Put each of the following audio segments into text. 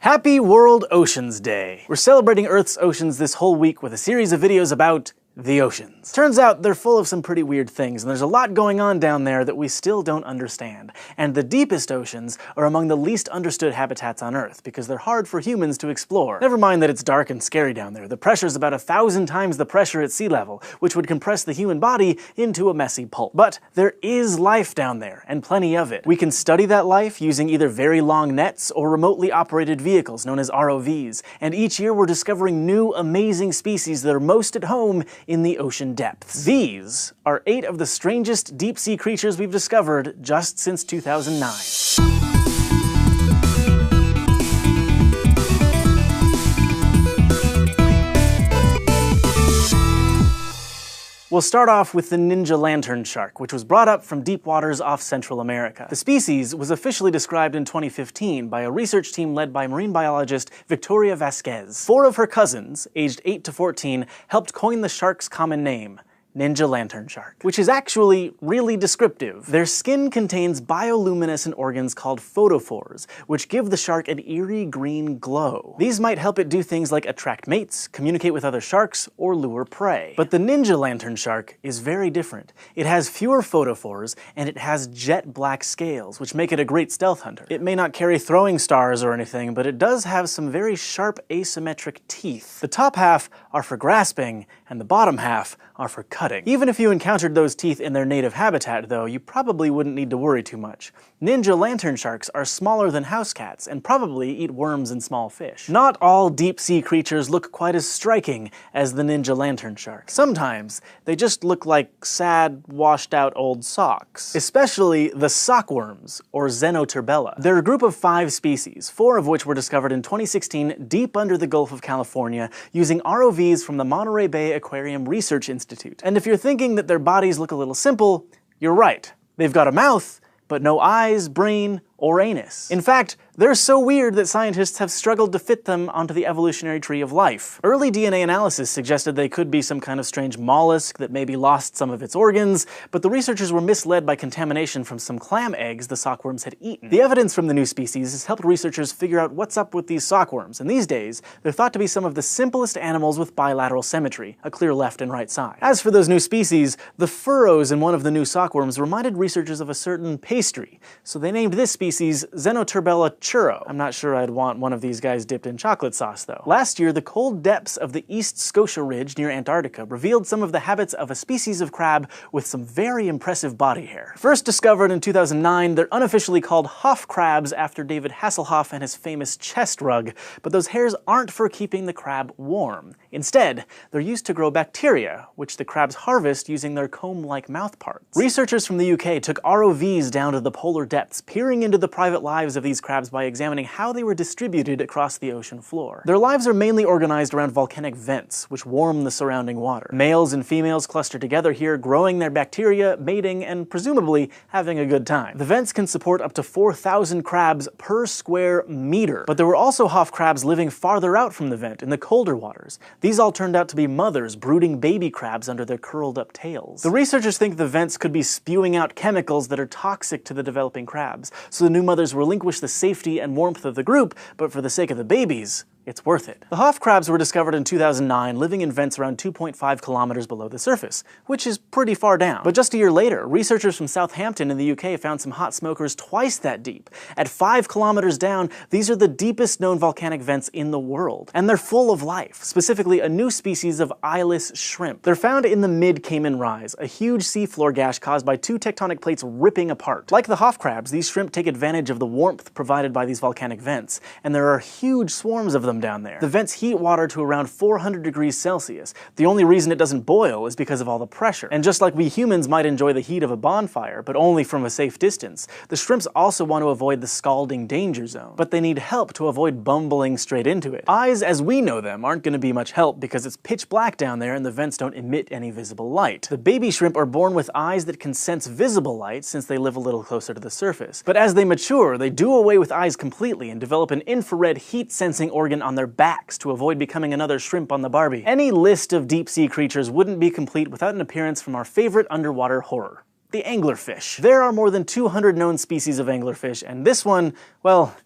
Happy World Oceans Day! We're celebrating Earth's oceans this whole week with a series of videos about the oceans. Turns out they're full of some pretty weird things, and there's a lot going on down there that we still don't understand. And the deepest oceans are among the least understood habitats on Earth, because they're hard for humans to explore. Never mind that it's dark and scary down there. The pressure's about 1,000 times the pressure at sea level, which would compress the human body into a messy pulp. But there is life down there, and plenty of it. We can study that life using either very long nets or remotely operated vehicles known as ROVs, and each year we're discovering new amazing species that are most at home in the ocean depths. These are 8 of the strangest deep-sea creatures we've discovered just since 2009. We'll start off with the ninja lantern shark, which was brought up from deep waters off Central America. The species was officially described in 2015 by a research team led by marine biologist Victoria Vasquez. 4 of her cousins, aged 8 to 14, helped coin the shark's common name, ninja lantern shark, which is actually really descriptive. Their skin contains bioluminescent organs called photophores, which give the shark an eerie green glow. These might help it do things like attract mates, communicate with other sharks, or lure prey. But the ninja lantern shark is very different. It has fewer photophores, and it has jet black scales, which make it a great stealth hunter. It may not carry throwing stars or anything, but it does have some very sharp asymmetric teeth. The top half are for grasping, and the bottom half are for cutting. Even if you encountered those teeth in their native habitat, though, you probably wouldn't need to worry too much. Ninja lantern sharks are smaller than house cats and probably eat worms and small fish. Not all deep-sea creatures look quite as striking as the ninja lantern shark. Sometimes they just look like sad, washed-out old socks. Especially the sockworms, or Xenoturbella. They're a group of 5 species, 4 of which were discovered in 2016 deep under the Gulf of California using ROVs from the Monterey Bay Aquarium Research Institute. And if you're thinking that their bodies look a little simple, you're right. They've got a mouth, but no eyes, brain, or anus. In fact, they're so weird that scientists have struggled to fit them onto the evolutionary tree of life. Early DNA analysis suggested they could be some kind of strange mollusk that maybe lost some of its organs, but the researchers were misled by contamination from some clam eggs the sockworms had eaten. The evidence from the new species has helped researchers figure out what's up with these sockworms, and these days, they're thought to be some of the simplest animals with bilateral symmetry, a clear left and right side. As for those new species, the furrows in one of the new sockworms reminded researchers of a certain pastry, so they named this species Xenoturbella churro. I'm not sure I'd want one of these guys dipped in chocolate sauce, though. Last year, the cold depths of the East Scotia Ridge near Antarctica revealed some of the habits of a species of crab with some very impressive body hair. First discovered in 2009, they're unofficially called Hoff crabs after David Hasselhoff and his famous chest rug, but those hairs aren't for keeping the crab warm. Instead, they're used to grow bacteria, which the crabs harvest using their comb-like mouth parts. Researchers from the UK took ROVs down to the polar depths, peering into the private lives of these crabs by examining how they were distributed across the ocean floor. Their lives are mainly organized around volcanic vents, which warm the surrounding water. Males and females cluster together here, growing their bacteria, mating, and presumably having a good time. The vents can support up to 4,000 crabs per square meter. But there were also Hoff crabs living farther out from the vent, in the colder waters. These all turned out to be mothers brooding baby crabs under their curled-up tails. The researchers think the vents could be spewing out chemicals that are toxic to the developing crabs, so the new mothers relinquish the safety and warmth of the group, but for the sake of the babies, it's worth it. The Hoff crabs were discovered in 2009, living in vents around 2.5 kilometers below the surface, which is pretty far down. But just a year later, researchers from Southampton in the UK found some hot smokers twice that deep. At 5 kilometers down, these are the deepest known volcanic vents in the world. And they're full of life, specifically a new species of eyeless shrimp. They're found in the mid-Cayman Rise, a huge seafloor gash caused by 2 tectonic plates ripping apart. Like the Hoff crabs, these shrimp take advantage of the warmth provided by these volcanic vents, and there are huge swarms of them down there. The vents heat water to around 400 degrees Celsius. The only reason it doesn't boil is because of all the pressure. And just like we humans might enjoy the heat of a bonfire, but only from a safe distance, the shrimps also want to avoid the scalding danger zone. But they need help to avoid bumbling straight into it. Eyes, as we know them, aren't going to be much help because it's pitch black down there and the vents don't emit any visible light. The baby shrimp are born with eyes that can sense visible light since they live a little closer to the surface. But as they mature, they do away with eyes completely and develop an infrared heat-sensing organ on their backs to avoid becoming another shrimp on the Barbie. Any list of deep-sea creatures wouldn't be complete without an appearance from our favorite underwater horror, the anglerfish. There are more than 200 known species of anglerfish, and this one, well,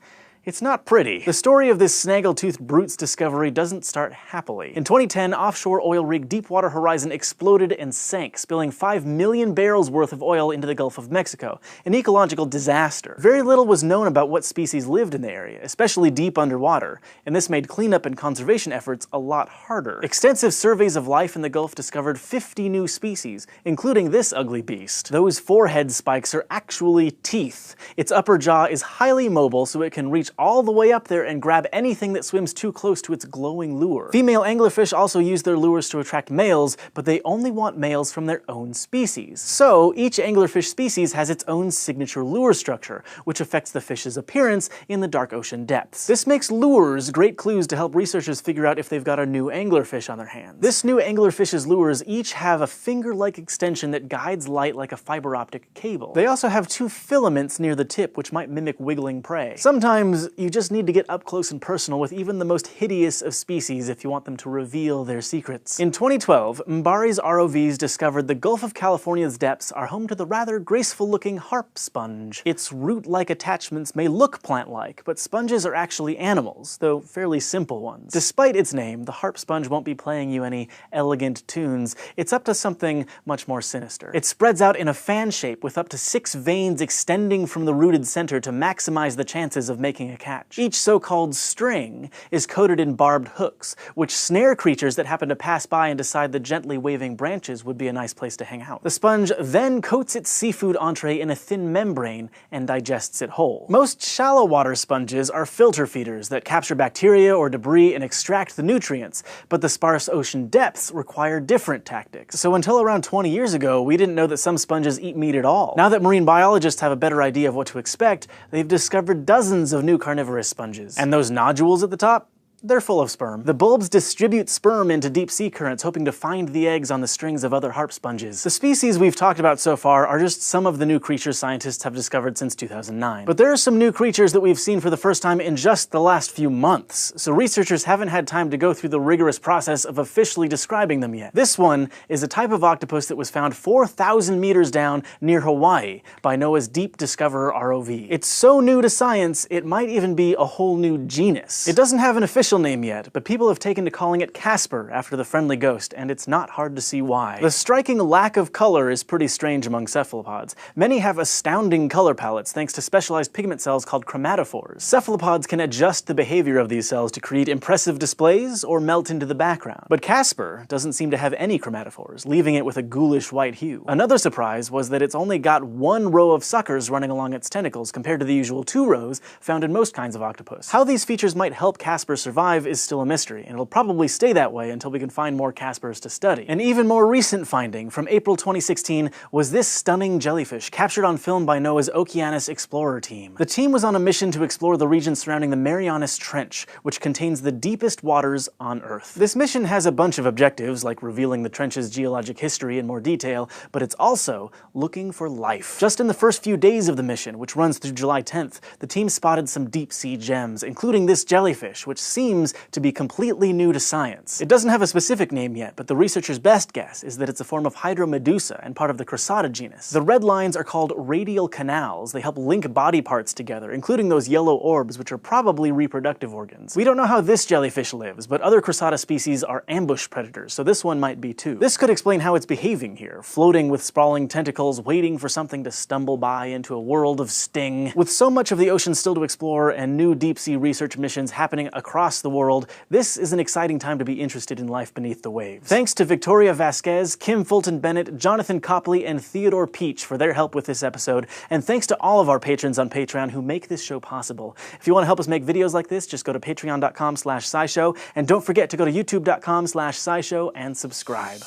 It's not pretty. The story of this snaggletooth brute's discovery doesn't start happily. In 2010, offshore oil rig Deepwater Horizon exploded and sank, spilling 5 million barrels worth of oil into the Gulf of Mexico, an ecological disaster. Very little was known about what species lived in the area, especially deep underwater, and this made cleanup and conservation efforts a lot harder. Extensive surveys of life in the Gulf discovered 50 new species, including this ugly beast. Those forehead spikes are actually teeth. Its upper jaw is highly mobile, so it can reach all the way up there and grab anything that swims too close to its glowing lure. Female anglerfish also use their lures to attract males, but they only want males from their own species. So each anglerfish species has its own signature lure structure, which affects the fish's appearance in the dark ocean depths. This makes lures great clues to help researchers figure out if they've got a new anglerfish on their hands. This new anglerfish's lures each have a finger-like extension that guides light like a fiber optic cable. They also have 2 filaments near the tip, which might mimic wiggling prey. Sometimes you just need to get up close and personal with even the most hideous of species if you want them to reveal their secrets. In 2012, Mbari's ROVs discovered the Gulf of California's depths are home to the rather graceful-looking harp sponge. Its root-like attachments may look plant-like, but sponges are actually animals, though fairly simple ones. Despite its name, the harp sponge won't be playing you any elegant tunes. It's up to something much more sinister. It spreads out in a fan shape with up to 6 veins extending from the rooted center to maximize the chances of making a catch. Each so-called string is coated in barbed hooks, which snare creatures that happen to pass by and decide the gently waving branches would be a nice place to hang out. The sponge then coats its seafood entree in a thin membrane and digests it whole. Most shallow water sponges are filter feeders that capture bacteria or debris and extract the nutrients, but the sparse ocean depths require different tactics. So until around 20 years ago, we didn't know that some sponges eat meat at all. Now that marine biologists have a better idea of what to expect, they've discovered dozens of new carnivorous sponges. And those nodules at the top? They're full of sperm. The bulbs distribute sperm into deep sea currents, hoping to find the eggs on the strings of other harp sponges. The species we've talked about so far are just some of the new creatures scientists have discovered since 2009. But there are some new creatures that we've seen for the first time in just the last few months, so researchers haven't had time to go through the rigorous process of officially describing them yet. This one is a type of octopus that was found 4,000 meters down near Hawaii by NOAA's Deep Discoverer ROV. It's so new to science, it might even be a whole new genus. It doesn't have an official name yet, but people have taken to calling it Casper after the friendly ghost, and it's not hard to see why. The striking lack of color is pretty strange among cephalopods. Many have astounding color palettes thanks to specialized pigment cells called chromatophores. Cephalopods can adjust the behavior of these cells to create impressive displays or melt into the background. But Casper doesn't seem to have any chromatophores, leaving it with a ghoulish white hue. Another surprise was that it's only got 1 row of suckers running along its tentacles compared to the usual 2 rows found in most kinds of octopus. How these features might help Casper survive is still a mystery, and it'll probably stay that way until we can find more Caspers to study. An even more recent finding from April 2016 was this stunning jellyfish captured on film by NOAA's Okeanos Explorer team. The team was on a mission to explore the region surrounding the Marianas Trench, which contains the deepest waters on Earth. This mission has a bunch of objectives, like revealing the trench's geologic history in more detail, but it's also looking for life. Just in the first few days of the mission, which runs through July 10th, the team spotted some deep-sea gems, including this jellyfish, which seems to be completely new to science. It doesn't have a specific name yet, but the researchers' best guess is that it's a form of Hydromedusa and part of the Crissata genus. The red lines are called radial canals. They help link body parts together, including those yellow orbs, which are probably reproductive organs. We don't know how this jellyfish lives, but other Crissata species are ambush predators, so this one might be too. This could explain how it's behaving here, floating with sprawling tentacles, waiting for something to stumble by into a world of sting. With so much of the ocean still to explore and new deep-sea research missions happening across the world, this is an exciting time to be interested in life beneath the waves. Thanks to Victoria Vasquez, Kim Fulton Bennett, Jonathan Copley, and Theodore Peach for their help with this episode, and thanks to all of our patrons on Patreon who make this show possible. If you want to help us make videos like this, just go to patreon.com/scishow, and don't forget to go to youtube.com/scishow and subscribe.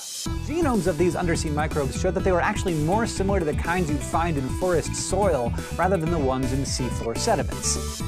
Genomes of these undersea microbes showed that they were actually more similar to the kinds you'd find in forest soil rather than the ones in seafloor sediments.